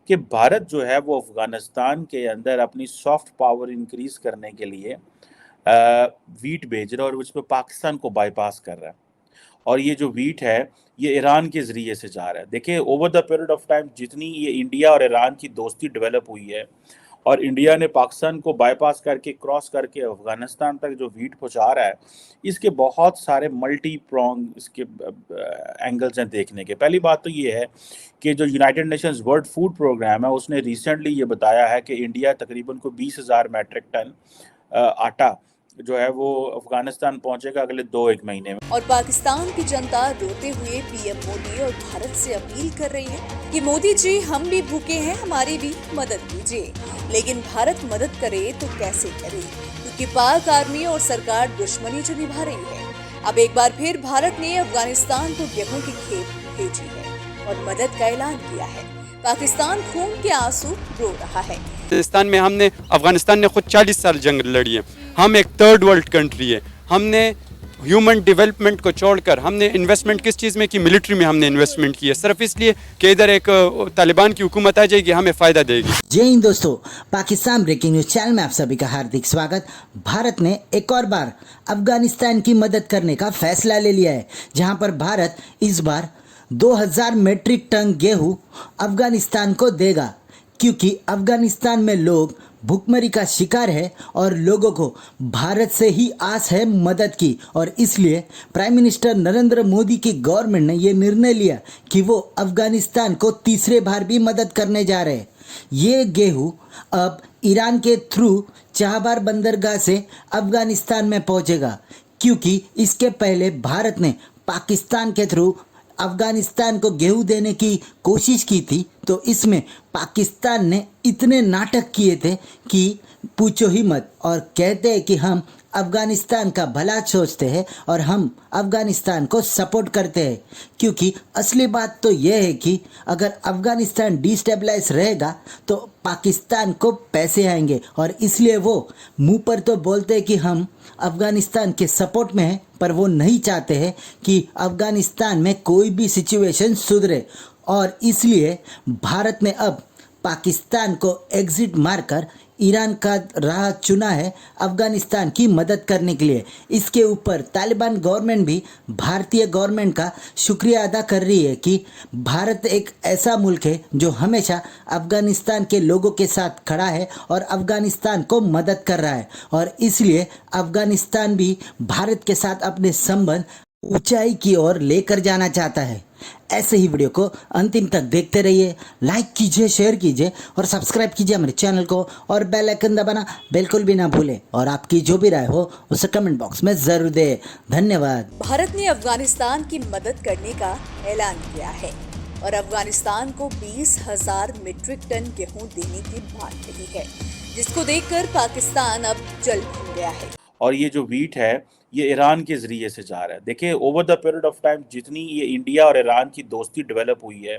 कि भारत जो है वो अफ़गानिस्तान के अंदर अपनी सॉफ्ट पावर इंक्रीज़ करने के लिए व्हीट भेज रहा है और उसमें पाकिस्तान को बाईपास कर रहा है। और ये जो व्हीट है, ये ईरान के ज़रिए से जा रहा है। देखिए over the period of time जितनी ये इंडिया और ईरान की दोस्ती डेवलप हुई है और इंडिया ने पाकिस्तान को बाईपास करके क्रॉस करके अफ़गानिस्तान तक जो व्हीट पहुँचा रहा है, इसके बहुत सारे मल्टी प्रोंग इसके एंगल्स हैं देखने के। पहली बात तो ये है कि जो United Nations world food programme है, उसने रिसेंटली ये बताया है कि इंडिया तकरीबन को 20,000 मैट्रिक टन आटा जो है वो अफ़गानिस्तान पहुँचेगा अगले 2-1 महीने में। और पाकिस्तान की जनता रोते हुए पीएम मोदी और भारत से अपील कर रही है कि मोदी जी हम भी भूखे हैं, हमारी भी मदद कीजिए। लेकिन भारत मदद करे तो कैसे करे, क्योंकि पाक आर्मी और सरकार दुश्मनी जो निभा रही है। अब एक बार फिर भारत ने अफगानिस्तान को गेहूं की खेप भेजी है और मदद का ऐलान किया है। पाकिस्तान खून के आंसू रो रहा है। पाकिस्तान में हमने अफगानिस्तान ने खुद 40 साल जंग लड़ी है। हम एक थर्ड वर्ल्ड कंट्री है। हमने ह्यूमन डेवलपमेंट को छोड़कर हमने इन्वेस्टमेंट किस चीज़ में की? मिलिट्री में हमने इन्वेस्टमेंट की है, सिर्फ इसलिए कि इधर एक तालिबान की हुकूमत आ जाएगी, हमें फ़ायदा देगी। जय हिंद दोस्तों, पाकिस्तान ब्रेकिंग न्यूज चैनल में आप सभी का हार्दिक स्वागत। भारत ने एक और बार अफगानिस्तान की मदद करने का फैसला ले लिया है, जहां पर भारत इस बार 2000 मीट्रिक टन गेहूं अफगानिस्तान को देगा, क्योंकि अफगानिस्तान में लोग भूखमरी का शिकार है और लोगों को भारत से ही आस है मदद की। और इसलिए प्राइम मिनिस्टर नरेंद्र मोदी की गवर्नमेंट ने ये निर्णय लिया कि वो अफगानिस्तान को तीसरे बार भी मदद करने जा रहे हैं। ये गेहूं अब ईरान के थ्रू चाबहार बंदरगाह से अफगानिस्तान में पहुंचेगा, क्योंकि इसके पहले भारत ने पाकिस्तान के थ्रू अफगानिस्तान को गेहूं देने की कोशिश की थी। तो इसमें पाकिस्तान ने इतने नाटक किए थे कि पूछो ही मत, और कहते हैं कि हम अफगानिस्तान का भला सोचते हैं और हम अफगानिस्तान को सपोर्ट करते हैं। क्योंकि असली बात तो यह है कि अगर अफगानिस्तान डिस्टेबलाइज रहेगा तो पाकिस्तान को पैसे आएंगे, और इसलिए वो मुंह पर तो बोलते हैं कि हम अफगानिस्तान के सपोर्ट में हैं, पर वो नहीं चाहते हैं कि अफगानिस्तान में कोई भी सिचुएशन सुधरे। और इसलिए भारत ने अब पाकिस्तान को एग्जिट मारकर ईरान का राह चुना है अफगानिस्तान की मदद करने के लिए। इसके ऊपर तालिबान गवर्नमेंट भी भारतीय गवर्नमेंट का शुक्रिया अदा कर रही है कि भारत एक ऐसा मुल्क है जो हमेशा अफगानिस्तान के लोगों के साथ खड़ा है और अफगानिस्तान को मदद कर रहा है। और इसलिए अफगानिस्तान भी भारत के साथ अपने संबंध ऊंचाई की ओर लेकर जाना चाहता है। ऐसे ही वीडियो को अंतिम तक देखते रहिए, लाइक कीजिए, शेयर कीजिए और सब्सक्राइब कीजिए हमारे चैनल को, और बेल आइकन दबाना बिल्कुल भी ना भूलें। और आपकी जो भी राय हो उसे कमेंट बॉक्स में जरूर दें। धन्यवाद। भारत ने अफगानिस्तान की मदद करने का ऐलान किया है और अफगानिस्तान को 20,000 मीट्रिक टन गेहूं देने की बात कही है, जिसको देखकर पाकिस्तान अब जल भून गया है। और ये जो व्हीट है, ये ईरान के ज़रिए से जा रहा है। देखिए over the period of time जितनी ये इंडिया और ईरान की दोस्ती डेवलप हुई है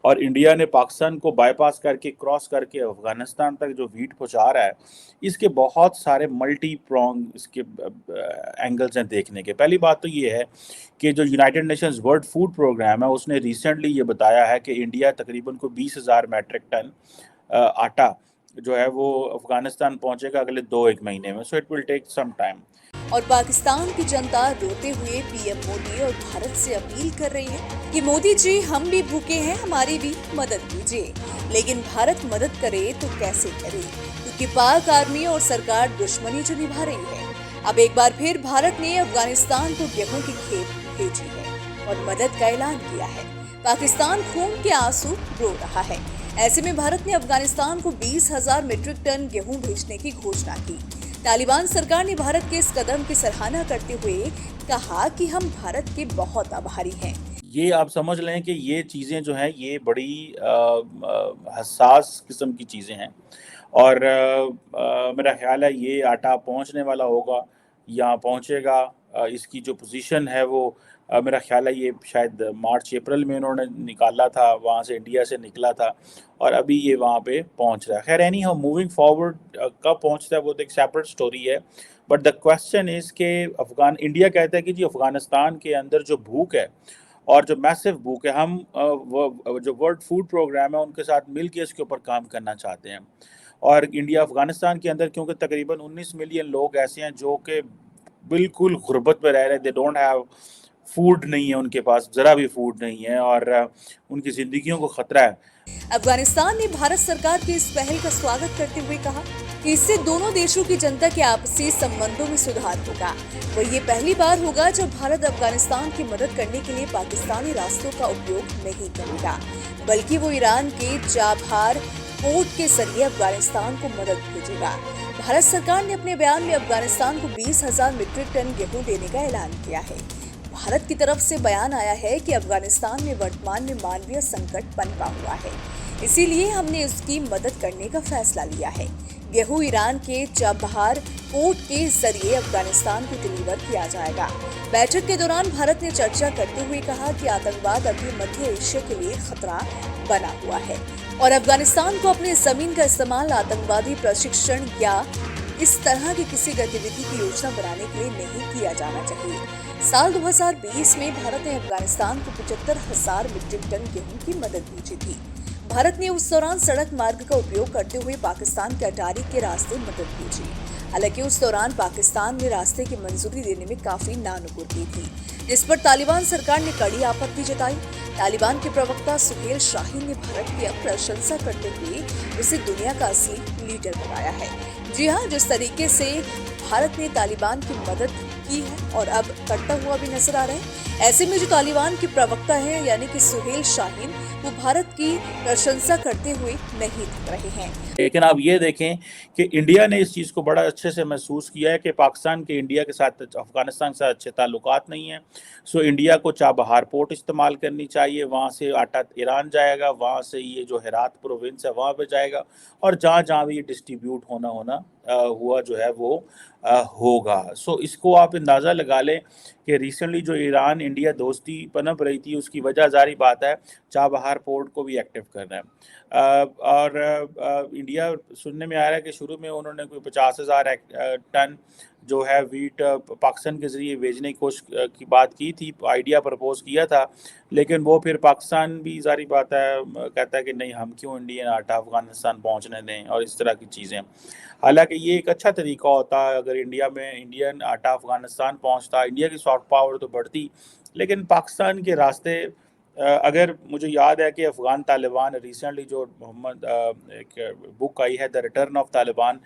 और इंडिया ने पाकिस्तान को बाईपास करके क्रॉस करके अफ़गानिस्तान तक जो व्हीट पहुंचा रहा है, इसके बहुत सारे मल्टी प्रोंग इसके एंगल्स हैं देखने के। पहली बात तो ये है कि जो United Nations world food programme है, उसने रिसेंटली ये बताया है कि इंडिया तकरीबन को 20,000 मैट्रिक टन आटा जो है वो अफ़गानिस्तान पहुंचेगा अगले 2-1 महीने में। So it will take some time. और पाकिस्तान की जनता रोते हुए पीएम मोदी और भारत से अपील कर रही है कि मोदी जी हम भी भूखे हैं, हमारी भी मदद कीजिए। लेकिन भारत मदद करे तो कैसे करे, क्योंकि पाक आर्मी और सरकार दुश्मनी जो निभा रही है। अब एक बार फिर भारत ने अफगानिस्तान को गेहूं की खेप भेजी है और मदद का ऐलान किया है। पाकिस्तान खून के आंसू रो रहा है। ऐसे में भारत ने अफगानिस्तान को 20,000 मीट्रिक टन गेहूं भेजने की घोषणा की। तालिबान सरकार ने भारत के इस कदम की सराहना करते हुए कहा कि हम भारत के बहुत आभारी हैं। ये आप समझ लें कि ये चीज़ें जो हैं ये बड़ी हसास किस्म की चीज़ें हैं और मेरा ख़्याल है ये आटा पहुंचने वाला होगा, यहाँ पहुंचेगा। इसकी जो पोजीशन है वो मेरा ख़्याल है ये शायद मार्च अप्रैल में उन्होंने निकाला था, वहाँ से इंडिया से निकला था और अभी ये वहाँ पे पहुँच रहा है। खैर एनी हाउ मूविंग फॉरवर्ड कब पहुँचता है वो तो एक सेपरेट स्टोरी है, बट द क्वेश्चन इज़ के इंडिया कहता है कि जी अफ़गानिस्तान के अंदर जो भूख है और जो मैसिव भूख है, हम जो वर्ल्ड फूड प्रोग्राम है उनके साथ मिलकर इसके ऊपर काम करना चाहते हैं। और इंडिया अफगानिस्तान के अंदर क्योंकि तकरीबन 19 मिलियन लोग ऐसे हैं जो कि बिल्कुल गुर्बत में रह रहे हैं, दे डोंट हैव फूड, नहीं है उनके पास, ज़रा भी फूड नहीं है और उनकी ज़िंदगियों को ख़तरा है। अफगानिस्तान ने भारत सरकार की इस पहल का स्वागत करते हुए कहा कि इससे दोनों देशों की जनता के आपसी संबंधों में सुधार होगा। वह ये पहली बार होगा जब भारत अफगानिस्तान की मदद करने के लिए पाकिस्तानी रास्तों का उपयोग नहीं करेगा, बल्कि वो ईरान के चाबहार पोर्ट के जरिए अफगानिस्तान को मदद भेजेगा। भारत सरकार ने अपने बयान में अफगानिस्तान को 20,000 मीट्रिक टन गेहूं देने का ऐलान किया है। भारत की तरफ से बयान आया है कि अफगानिस्तान में वर्तमान में मानवीय संकट पनपा हुआ है, इसीलिए हमने उसकी मदद करने का फैसला लिया है। गेहूं ईरान के चाबहार पोर्ट के जरिए अफगानिस्तान को डिलीवर किया जाएगा। बैठक के दौरान भारत ने चर्चा करते हुए कहा कि आतंकवाद अभी मध्य एशिया के लिए खतरा बना हुआ है और अफगानिस्तान को अपनी जमीन का इस्तेमाल आतंकवादी प्रशिक्षण या इस तरह की किसी गतिविधि की योजना बनाने के लिए नहीं किया जाना चाहिए। साल 2020 में भारत ने अफगानिस्तान को 75,000 मीट्रिक टन गेहूं की मदद भेजी थी। भारत ने उस दौरान सड़क मार्ग का उपयोग करते हुए पाकिस्तान के अटारी के रास्ते मदद भेजी। हालांकि उस दौरान पाकिस्तान ने रास्ते की मंजूरी देने में काफी नानुकुर की थी, जिस पर तालिबान सरकार ने कड़ी आपत्ति जताई। तालिबान के प्रवक्ता सुहेल शाहीन ने भारत की प्रशंसा करते हुए उसे दुनिया का असली लीडर बताया है। जी हाँ, जिस तरीके से भारत ने तालिबान की मदद की है और अब करता हुआ भी नजर आ रहा है, ऐसे में जो तालिबान के प्रवक्ता हैं यानी कि सुहेल शाहीन, वो भारत की प्रशंसा करते हुए नहीं दिख रहे हैं। लेकिन आप ये देखें कि इंडिया ने इस चीज़ को बड़ा अच्छे से महसूस किया है कि पाकिस्तान के इंडिया के साथ, अफगानिस्तान के साथ अच्छे ताल्लुकात नहीं हैं। सो इंडिया को चाबहार पोर्ट इस्तेमाल करनी चाहिए, वहाँ से आटा ईरान जाएगा, वहाँ से ये जो हेरात प्रोविंस है वहाँ पे जाएगा और जहाँ जहाँ भी ये डिस्ट्रीब्यूट होना हुआ जो है वो होगा। सो इसको आप अंदाज़ा लगा लें कि रिसेंटली जो ईरान इंडिया दोस्ती पनप रही थी उसकी वजह जारी बात है चाबहार पोर्ट को भी एक्टिव करना है। और इंडिया सुनने में आ रहा है कि शुरू में उन्होंने कोई 50,000 टन जो है वीट पाकिस्तान के ज़रिए भेजने की बात की थी, आइडिया प्रपोज किया था, लेकिन वो फिर पाकिस्तान भी जारी बात है कहता है कि नहीं, हम क्यों इंडियन आटा अफगानिस्तान पहुंचने दें और इस तरह की चीज़ें। हालांकि ये एक अच्छा तरीका होता है अगर इंडिया में इंडियन आटा अफगानिस्तान पहुंचता, इंडिया की सॉफ्ट पावर तो बढ़ती, लेकिन पाकिस्तान के रास्ते अगर मुझे याद है कि अफ़गान तालिबान रिसेंटली जो मोहम्मद एक बुक आई है the return of Taliban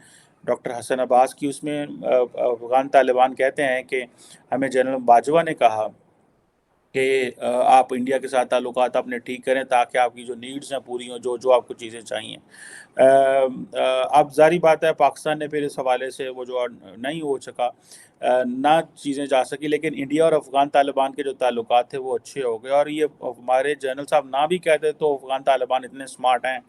doctor Hasan Abbas की, उसमें अफ़गान तालिबान कहते हैं कि हमें जनरल बाजवा ने कहा कि आप इंडिया के साथ ताल्लुकात अपने ठीक करें ताकि आपकी जो नीड्स हैं पूरी हों, जो आपको चीज़ें चाहिए। अब जारी बात है पाकिस्तान ने फिर इस हवाले से वो जो नहीं हो सका, ना चीज़ें जा सकी, लेकिन इंडिया और अफ़गान तालिबान के जो ताल्लुकात थे वो अच्छे हो गए। और ये हमारे जनरल साहब ना भी कहते तो अफ़गान तालिबान इतने स्मार्ट हैं।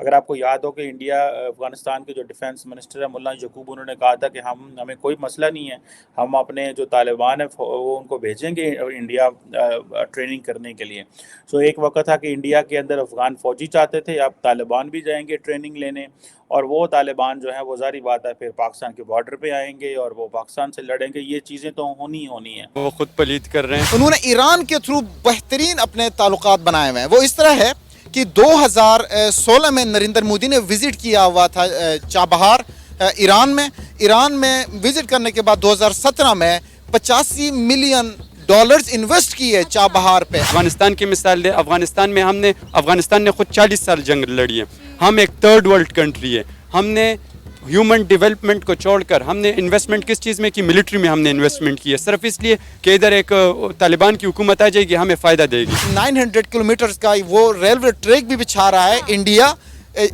अगर आपको याद हो कि इंडिया अफ़गानिस्तान के जो डिफेंस मिनिस्टर है मुल्ला यकूब, उन्होंने कहा था कि हमें कोई मसला नहीं है, हम अपने जो तालिबान है वो उनको भेजेंगे इंडिया ट्रेनिंग करने के लिए। सो एक वक्त था कि इंडिया के अंदर अफ़गान फ़ौजी चाहते थे, अब तालिबान भी जाएंगे ट्रेनिंग लेने, और वो तालिबान जो है वो जारी बात है फिर पाकिस्तान के बॉर्डर पे आएंगे और वो पाकिस्तान से लड़ेंगे। ये चीज़ें तो होनी है। वो खुद पलीद कर रहे हैं। उन्होंने ईरान के थ्रू बेहतरीन अपने ताल्लुकात बनाए हुए हैं। वो इस तरह है कि 2016 में नरेंद्र मोदी ने विजिट किया हुआ था चाबहार ईरान में विजिट करने के बाद 2017 में 85 मिलियन डॉलर्स इन्वेस्ट किए चाबहार पे। अफगानिस्तान की मिसाल ले, अफगानिस्तान ने खुद 40 साल जंग लड़ी है। हम एक थर्ड वर्ल्ड कंट्री है। हमने ह्यूमन डेवलपमेंट को छोड़कर हमने इन्वेस्टमेंट किस चीज़ में की? मिलिट्री में हमने इन्वेस्टमेंट की है, सिर्फ इसलिए कि इधर एक तालिबान की हुकूमत आ जाएगी, हमें फ़ायदा देगी। 900 किलोमीटर का वो रेलवे ट्रैक भी बिछा रहा है इंडिया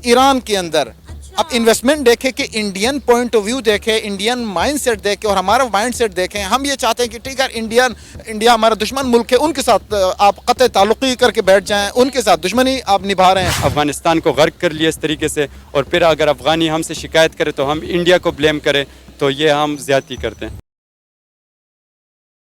ईरान के अंदर। अब इन्वेस्टमेंट देखें कि इंडियन पॉइंट ऑफ व्यू देखें, इंडियन माइंडसेट देखें और हमारा माइंडसेट देखें। हम ये चाहते हैं कि ठीक है, इंडिया हमारा दुश्मन मुल्क है, उनके साथ आप कतई ताल्लुक़ी करके बैठ जाएं, उनके साथ दुश्मनी आप निभा रहे हैं। अफगानिस्तान को गर्क कर लिया इस तरीके से, और फिर अगर अफगानी हमसे शिकायत करे तो हम इंडिया को ब्लेम करें, तो ये हम ज़्यादती करते हैं।